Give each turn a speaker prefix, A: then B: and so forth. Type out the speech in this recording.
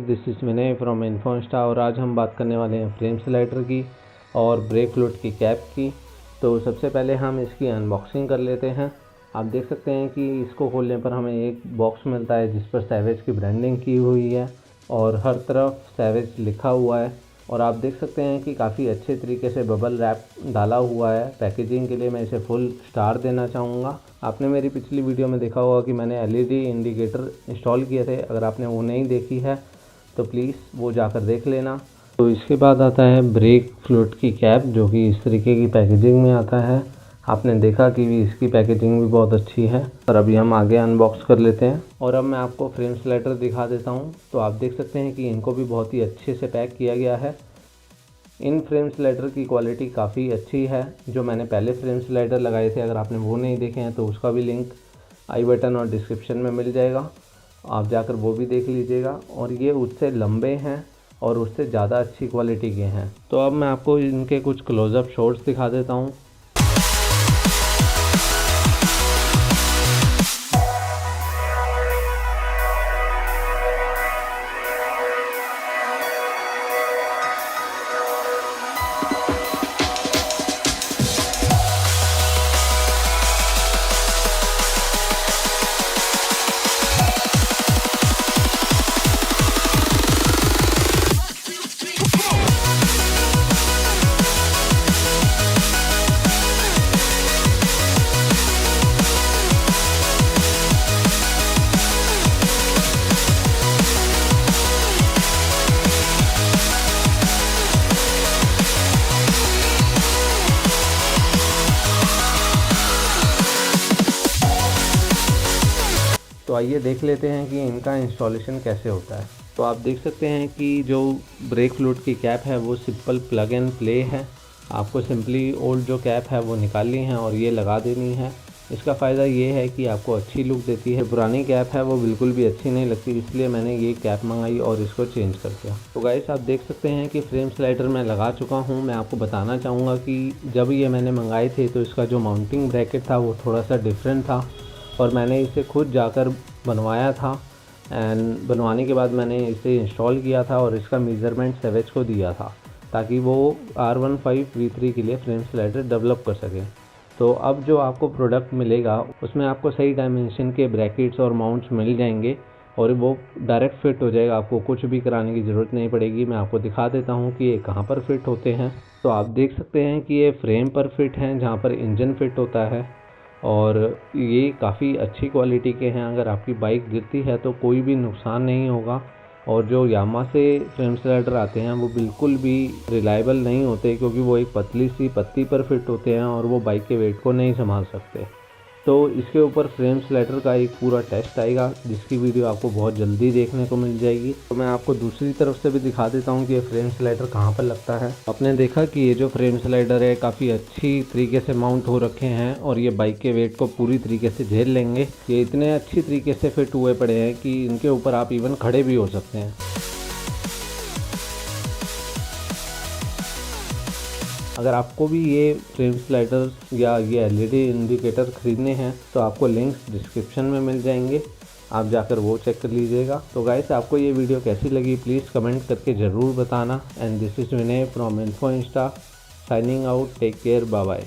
A: This is Vinay from Info Insta और आज हम बात करने वाले हैं फ्रेम स्लाइडर की और ब्रेक फ्लूइड की कैप की। तो सबसे पहले हम इसकी अनबॉक्सिंग कर लेते हैं। आप देख सकते हैं कि इसको खोलने पर हमें एक बॉक्स मिलता है जिस पर सैवेज की ब्रांडिंग की हुई है और हर तरफ सैवेज लिखा हुआ है। और आप देख सकते हैं कि काफ़ी अच्छे तरीके से बबल रैप डाला हुआ है। पैकेजिंग के लिए मैं इसे फुल स्टार देना चाहूँगा। आपने मेरी पिछली वीडियो में देखा होगा कि मैंने एलईडी इंडिकेटर इंस्टॉल किए थे। अगर आपने वो नहीं देखी है तो प्लीज़ वो जाकर देख लेना। तो इसके बाद आता है ब्रेक फ्लूइड की कैप, जो कि इस तरीके की पैकेजिंग में आता है। आपने देखा कि इसकी पैकेजिंग भी बहुत अच्छी है। और अभी हम आगे अनबॉक्स कर लेते हैं और अब मैं आपको फ्रेम स्लाइडर दिखा देता हूं। तो आप देख सकते हैं कि इनको भी बहुत ही अच्छे से पैक किया गया है। इन फ्रेम स्लाइडर की क्वालिटी काफ़ी अच्छी है। जो मैंने पहले फ्रेम स्लाइडर लगाए थे, अगर आपने वो नहीं देखे हैं तो उसका भी लिंक आई बटन और डिस्क्रिप्शन में मिल जाएगा, आप जाकर वो भी देख लीजिएगा। और ये उससे लंबे हैं और उससे ज़्यादा अच्छी क्वालिटी के हैं। तो अब मैं आपको इनके कुछ क्लोजअप शॉट्स दिखा देता हूँ। तो आइए देख लेते हैं कि इनका इंस्टॉलेशन कैसे होता है। तो आप देख सकते हैं कि जो ब्रेक फ्लूइड की कैप है वो सिंपल प्लग एंड प्ले है। आपको सिंपली ओल्ड जो कैप है वो निकालनी है और ये लगा देनी है। इसका फ़ायदा ये है कि आपको अच्छी लुक देती है। पुरानी कैप है वो बिल्कुल भी अच्छी नहीं लगती, इसलिए मैंने ये कैप मंगाई और इसको चेंज कर दिया। तो गाइस आप देख सकते हैं कि फ्रेम स्लाइडर मैं लगा चुका हूँ। मैं आपको बताना चाहूँगा कि जब ये मैंने मंगाए थे तो इसका जो माउंटिंग ब्रैकेट था वो थोड़ा सा डिफरेंट था और मैंने इसे खुद जाकर बनवाया था। एंड बनवाने के बाद मैंने इसे इंस्टॉल किया था और इसका मेज़रमेंट सैवेज को दिया था ताकि वो R15V3 के लिए फ्रेम स्लाइडर डेवलप कर सके। तो अब जो आपको प्रोडक्ट मिलेगा उसमें आपको सही डायमेंशन के ब्रैकेट्स और माउंट्स मिल जाएंगे और वो डायरेक्ट फिट हो जाएगा। आपको कुछ भी कराने की ज़रूरत नहीं पड़ेगी। मैं आपको दिखा देता हूँ कि ये कहाँ पर फिट होते हैं। तो आप देख सकते हैं कि ये फ्रेम पर फिट हैं जहाँ पर इंजन फिट होता है और ये काफ़ी अच्छी क्वालिटी के हैं। अगर आपकी बाइक गिरती है तो कोई भी नुकसान नहीं होगा। और जो यामा से फ्रेम स्लाइडर आते हैं वो बिल्कुल भी रिलायबल नहीं होते, क्योंकि वो एक पतली सी पत्ती पर फिट होते हैं और वो बाइक के वेट को नहीं संभाल सकते। तो इसके ऊपर फ्रेम स्लाइडर का एक पूरा टेस्ट आएगा जिसकी वीडियो आपको बहुत जल्दी देखने को मिल जाएगी। तो मैं आपको दूसरी तरफ से भी दिखा देता हूँ कि ये फ्रेम स्लाइडर कहाँ पर लगता है। आपने देखा कि ये जो फ्रेम स्लाइडर है काफ़ी अच्छी तरीके से माउंट हो रखे हैं और ये बाइक के वेट को पूरी तरीके से झेल लेंगे। ये इतने अच्छी तरीके से फिट हुए पड़े हैं कि इनके ऊपर आप इवन खड़े भी हो सकते हैं। अगर आपको भी ये फ्रेम स्लाइडर या ये एलईडी इंडिकेटर ख़रीदने हैं तो आपको लिंक्स डिस्क्रिप्शन में मिल जाएंगे, आप जाकर वो चेक कर लीजिएगा। तो गाइस आपको ये वीडियो कैसी लगी प्लीज़ कमेंट करके ज़रूर बताना। And this is Vinay from Info Insta signing out. Take care, bye bye.